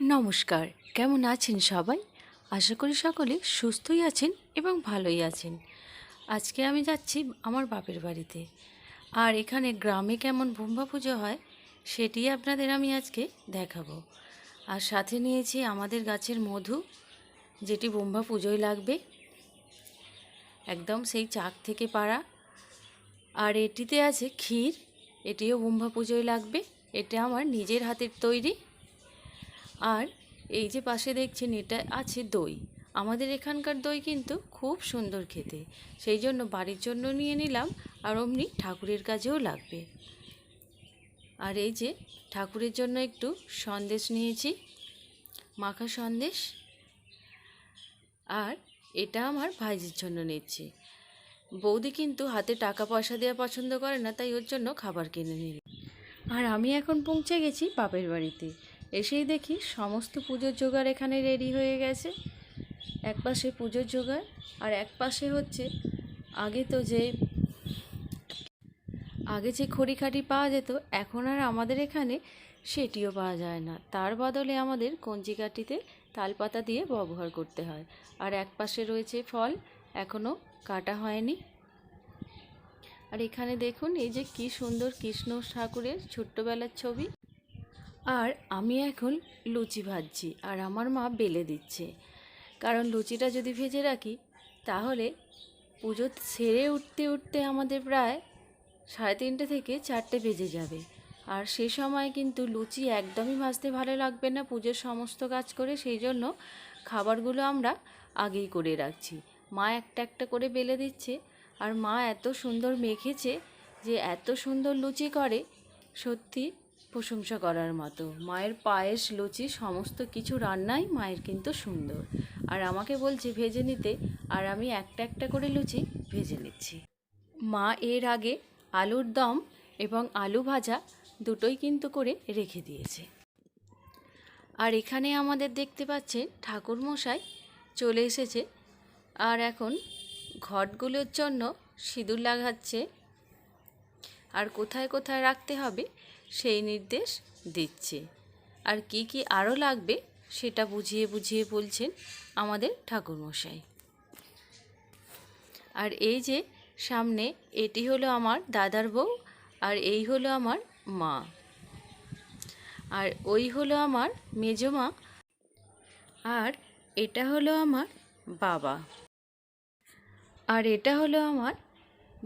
নমস্কার, কেমন আছেন সবাই? আশা করি সকলে সুস্থই আছেন এবং ভালোই আছেন। আজকে আমি যাচ্ছি আমার বাপের বাড়িতে। আর এখানে গ্রামে কেমন ব্রহ্মা পুজো হয় সেটি আপনাদের আমি আজকে দেখাবো। আর সাথে নিয়েছি আমাদের গাছের মধু, যেটি ব্রহ্মা পুজোয় লাগবে, একদম সেই চাক থেকে পাড়া। আর এটিতে আছে ক্ষীর, এটিও ব্রহ্মা পুজোয় লাগবে। এটা আমার নিজের হাতের তৈরি। আর এই যে পাশে দেখছেন এটা আছে দই। আমাদের এখানকার দই কিন্তু খুব সুন্দর খেতে, সেই জন্য বাড়ির জন্য নিয়ে নিলাম, আর অমনি ঠাকুরের কাজেও লাগবে। আর এই যে ঠাকুরের জন্য একটু সন্দেশ নিয়েছি, মাখা সন্দেশ। আর এটা আমার ভাইজির জন্য নিচ্ছি। বৌদি কিন্তু হাতে টাকা পয়সা দেওয়া পছন্দ করে না, তাই ওর জন্য খাবার কিনে নিল। আর আমি এখন পৌঁছে গেছি বাপের বাড়িতে। এসেই দেখি সমস্ত পুজোর জোগাড় এখানে রেডি হয়ে গেছে। এক পাশে পুজোর জোগাড়, আর এক পাশে হচ্ছে আগে যে খড়িখাটি পাওয়া যেত, এখন আর আমাদের এখানে সেটিও পাওয়া যায় না। তার বদলে আমাদের কঞ্চিকাঠিতে তালপাতা দিয়ে ব্যবহার করতে হয়। আর এক পাশে রয়েছে ফল, এখনও কাটা হয়নি। আর এখানে দেখুন এই যে কি সুন্দর কৃষ্ণ ঠাকুরের ছোট্টবেলার ছবি। আর আমি এখন লুচি ভাজছি, আর আমার মা বেলে দিচ্ছে। কারণ লুচিটা যদি ভেজে রাখি তাহলে পুজো সেরে উঠতে উঠতে আমাদের প্রায় 3:30 থেকে 4টে বেজে যাবে। আর সে সময় কিন্তু লুচি একদমই ভাজতে ভালো লাগবে না পুজোর সমস্ত কাজ করে, সেই জন্য খাবারগুলো আমরা আগেই করে রাখছি। মা একটা একটা করে বেলে দিচ্ছে। আর মা এত সুন্দর মেখেছে যে এত সুন্দর লুচি করে, সত্যি প্রশংসা করার মতো। মায়ের পায়েস, লুচি সমস্ত কিছু রান্নাই মায়ের কিন্তু সুন্দর। আর আমাকে বলছে ভেজে নিতে, আর আমি একটা একটা করে লুচি ভেজে নিচ্ছি। মা এর আগে আলুর দম এবং আলু ভাজা দুটোই কিন্তু করে রেখে দিয়েছে। আর এখানে আমাদের দেখতে পাচ্ছেন ঠাকুরমশাই চলে এসেছে, আর এখন ঘটগুলোর জন্য সিঁদুর লাগাচ্ছে, আর কোথায় কোথায় রাখতে হবে সেই নির্দেশ দিচ্ছে। আর কি কি আরও লাগবে সেটা বুঝিয়ে বুঝিয়ে বলছেন আমাদের ঠাকুরমশাই। আর এই যে সামনে এটি হলো আমার দাদার বউ, আর এই হলো আমার মা, আর ওই হলো আমার মেজো মা, আর এটা হলো আমার বাবা, আর এটা হলো আমার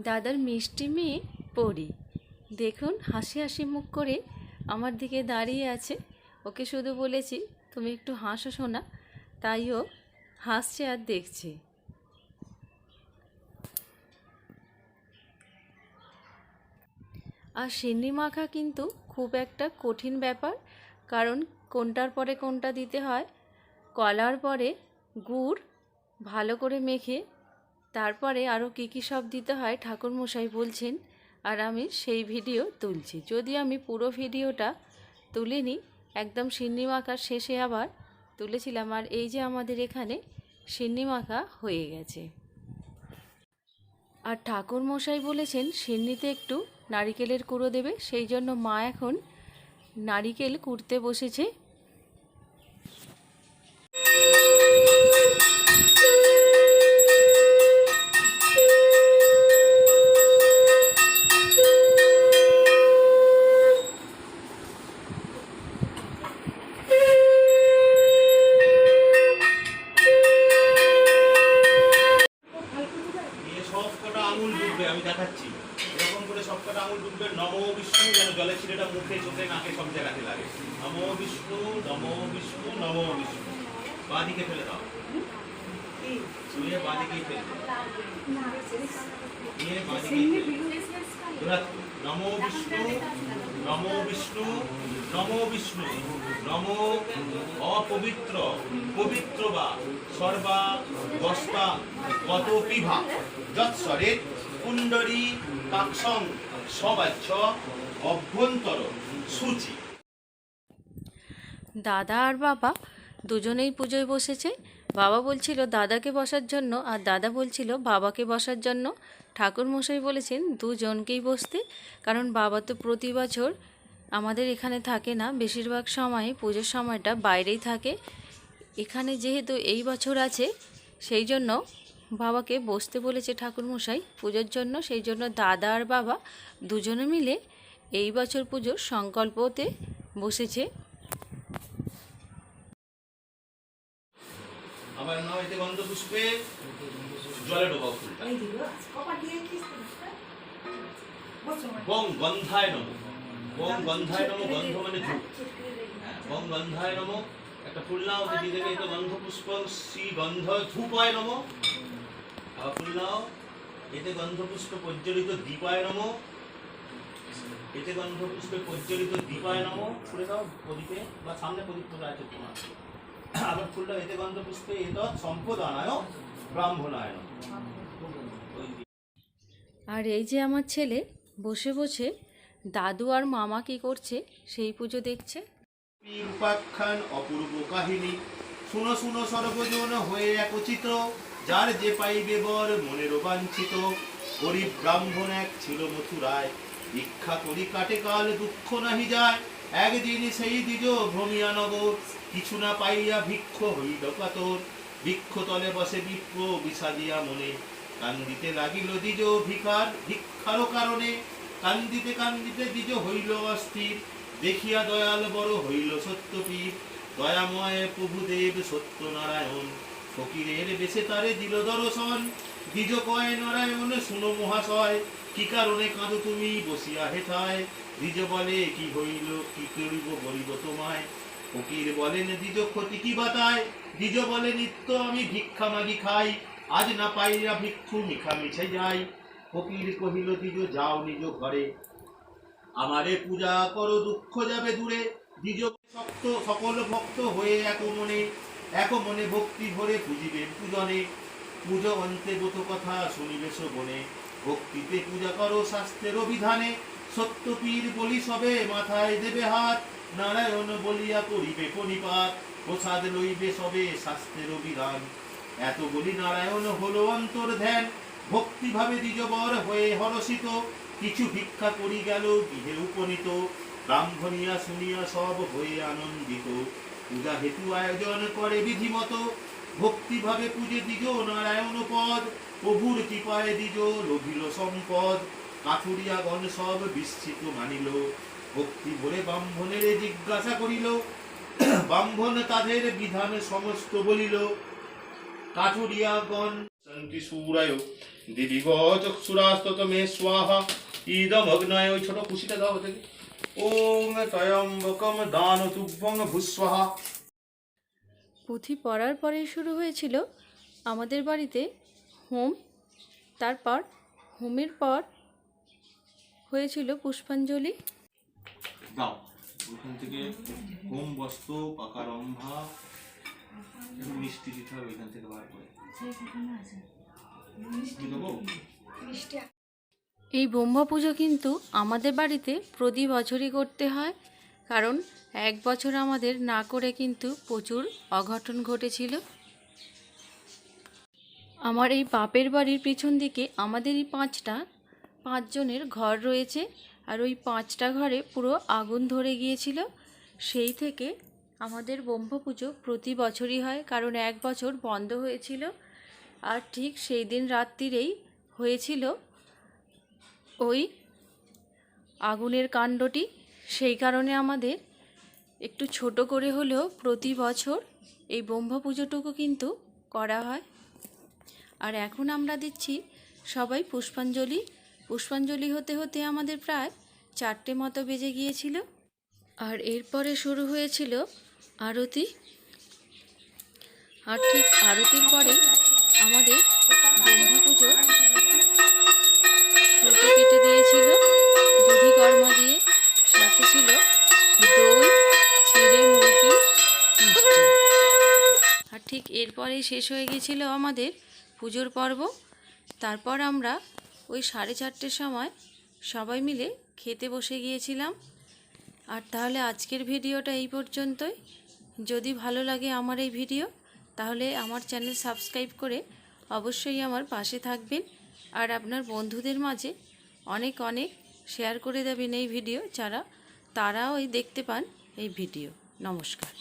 দাদার মিষ্টি মেয়ে পরি। দেখুন হাসি হাসি মুখ করে আমার দিকে দাঁড়িয়ে আছে। ওকে শুধু বলেছি তুমি একটু হাসো শোনা, তাই ও হাসছে আর দেখছে। আর সিন্নি মাখা কিন্তু খুব একটা কঠিন ব্যাপার, কারণ কোনটার পরে কোনটা দিতে হয়। কলার পরে গুড় ভালো করে মেখে তারপরে আরও কী কী সব দিতে হয় ঠাকুরমশাই বলছেন, আর আমি সেই ভিডিও তুলছি। যদি আমি পুরো ভিডিওটা তুলিনি, একদম সিন্নি মাখার শেষে আবার তুলেছিলাম। আর এই যে আমাদের এখানে সিন্নি মাখা হয়ে গেছে। আর ঠাকুরমশাই বলেছেন সিন্নিতে একটু নারিকেলের কুড়ো দেবে, সেই জন্য মা এখন নারিকেল কুড়তে বসেছে। আমি দেখাচ্ছি এরকম করে সবকটা আঙুল ডুববে। নমো বিষ্ণু, যেন জলের ছিলেটা মুখে, চোখে, নাকে সব জায়গাতে লাগে। নমো বিষ্ণু, নমো বিষ্ণু, নমো বিষ্ণু। বাঁ দিকে ফেলে দাও, বাঁ দিকেই ফেলে দিয়ে বাঁ দিকে। নমো বিষ্ণু, নমো বিষ্ণু, নমো বিষ্ণু, নমো অপবিত্র পবিত্র বা সর্বা বস্তা কত পিভা যৎসরে কুণ্ডরী কাক্ষং সবাচ্ছ অভ্যন্তর সূচি। দাদা আর বাবা দুজনেই পুজোয় বসেছে। বাবা বলছিল দাদাকে বসার জন্য, আর দাদা বলছিল বাবাকে বসার জন্য। ঠাকুরমশাই বলেছেন দুজনকেই বসতে, কারণ বাবা তো প্রতি বছর আমাদের এখানে থাকে না, বেশিরভাগ সময় পুজোর সময়টা বাইরেই থাকে। এখানে যেহেতু এই বছর আছে সেই জন্য বাবাকে বসতে বলেছে ঠাকুরমশাই পুজোর জন্য, সেই জন্য দাদা আর বাবা দুজনে মিলে এই বছর পুজোর সংকল্পতে বসেছে। আমার নাম এতে গন্ধ পুষ্পে জলে ডোবাও ফুলটা। বং গন্ধায় নমঃ। বং গন্ধায় নমঃ, গন্ধ মানে ধূপ। বং গন্ধায় নমঃ, একটা ফুল নাও, দিদি দেবে এতে গন্ধ পুষ্প শ্রী গন্ধ ধূপায় নমঃ। আবার ফুল নাও, এতে গন্ধ পুষ্প প্রজ্বলিত দীপায় নমঃ। এতে গন্ধ পুষ্পে প্রজ্বলিত দীপায় নমঃ। ফুলে দাও প্রদীপে বা সামনে প্রদীপ তোলা আছে তোমার। আবার ফুলটা এতে গন্ধ পুষ্পে এতৎ সম্পদানায় ব্রাহ্মণায় নমঃ। আর এই যে আমার ছেলে বসে বসে দাদু আর মামা কি করছে সেই পুজো দেখছে। উপাখ্যান অপূর্ব কাহিনী, শুনো শুনো সর্বজন হয়ে একচিত, যার যে পাইবে বর মনের বাঞ্ছিত। গরিব ব্রাহ্মণ এক ছিল মথুরায়, ভিক্ষা করি কাটে কাল দুঃখ নাহি যায়। একদিন সেই দ্বিজ ভ্রমিয়া নগর, কিছু না পাইয়া ভিক্ষ হইল কাতর। বৃক্ষ তলে বসে বিপ্র বিষাদিয়া মনে, কান্দিতে লাগিল দ্বিজ ভিক্ষার কারণে। কান্দিতে কান্দিতে দ্বিজ হইল অস্থির, দেখিয়া দয়াল বড় হইল সত্যপীর। দয়াময় প্রভুদেব সত্যনারায়ণ, ফকিরের বেশে তারে দিল দর্শন। দ্বিজ কয় নারায়ণ শুনো মহাশয়, কি কারণে কাঁদো তুমি বসিয়া হেথায়। দ্বিজ বলে কি হইল, কি করিব বলিব তোমায়। ফকির বলেন দ্বিজ ক্ষতি কি বাতায়। দ্বিজ বলে নিত্য আমি ভিক্ষা মাগি খাই, আজ না পাইয়া ভিক্ষু মিখা মিছে যাই। ফকির কহিল দ্বিজ যাও নিজ ঘরে, আমারে পূজা করো দুঃখ যাবে দূরে। দ্বিজ শক্ত সকল ভক্ত হয়ে এক মনে ভক্তি ভরে পুজিবেন পূজনে। পুজো অন্তে ব্রত কথা শুনিবে শ্রবণে, ভক্তিতে পূজা করো শাস্ত্রের অভিধানে। সত্যপীর বলি সবে মাথায় দেবে হাত, নারায়ণ বলিয়া করিবে পরিপাত। প্রসাদ লইবে সবে শাস্ত্রের অভিধান, এত বলি নারায়ণ হলো অন্তর ধ্যান। ভক্তি ভাবে দ্বিজবর হয়ে হরষিত, কিছু ভিক্ষা করি গেল গৃহে উপনীত। ব্রাহ্মণিয়া শুনিয়া সব হয়ে আনন্দিত, পূজা হেতু আয়োজন করে বিধিমত। ভক্তি ভাবে পূজে দ্বিজ নারায়ণ পদ, প্রভুর কৃপায় দ্বিজ লভিল সম্পদ। কাঠুরিয়া গণ সব বিস্মিত মানিল, ভক্তি ভরে ব্রাহ্মণের জিজ্ঞাসা করিল। ব্রাহ্মণ তাদের বিধান সমস্ত বলিল। কাঠুরিয়াগণ শান্তি সুরায় দেবী চক্ষুরাস্তত মে স্বাহা ইদম অগ্নয়। ওই ছোট খুশিটা দাও থেকে। ওম ত্রয়ম্বকম দান তুভ্যং ভুস্বাহা। পুঁথি পড়ার পরে শুরু হয়েছিল আমাদের বাড়িতে হোম, তারপর হোমের পর হয়েছিল পুষ্পাঞ্জলি। দাও ওখান থেকে হোম বস্ত্র পাকা রম্ভা মিষ্টি দিতে হবে এখান থেকে বার করে দেবো। এই ব্রহ্মা পুজো কিন্তু আমাদের বাড়িতে প্রতি বছরই করতে হয়, কারণ এক বছর আমাদের না করে কিন্তু প্রচুর অঘটন ঘটেছিল। আমার এই বাপের বাড়ির পিছন দিকে আমাদেরই পাঁচজনের ঘর রয়েছে, আর ওই 5টা ঘরে পুরো আগুন ধরে গিয়েছিল। সেই থেকে আমাদের ব্রহ্মা পুজো প্রতি বছরই হয়, কারণ এক বছর বন্ধ হয়েছিল। আর ঠিক সেই দিন রাত্রিরেই হয়েছিল ওই আগুনের কাণ্ডটি। সেই কারণে আমাদের একটু ছোট করে হলেও প্রতি বছর এই ব্রহ্মা পুজোটুকু কিন্তু করা হয়। আর এখন আমরা দিচ্ছি সবাই পুষ্পাঞ্জলি। পুষ্পাঞ্জলি হতে হতে আমাদের প্রায় 4টে মতো বেজে গিয়েছিল। আর এরপরে শুরু হয়েছিল আরতি। আর ঠিক আরতির পরে আমাদের ব্রহ্মা পুজো ছোটো কেটে দিয়েছিল দধি কর্মা দিয়ে, সাথে ছিল দই, চিড়ে, মুরগি, মিষ্টি। আর ঠিক এরপরেই শেষ হয়ে গেছিল আমাদের পুজোর পর্ব। তারপর আমরা ওই 4:30টার সময় সবাই মিলে খেতে বসে গিয়েছিলাম। আর তাহলে আজকের ভিডিওটা এই পর্যন্তই। যদি ভালো লাগে আমার এই ভিডিও, তাহলে আমার চ্যানেল সাবস্ক্রাইব করে অবশ্যই আমার পাশে থাকবেন। আর আপনার বন্ধুদের মাঝে অনেক অনেক শেয়ার করে দেবেন এই ভিডিও, যারা তারা ওই দেখতে পান এই ভিডিও। নমস্কার।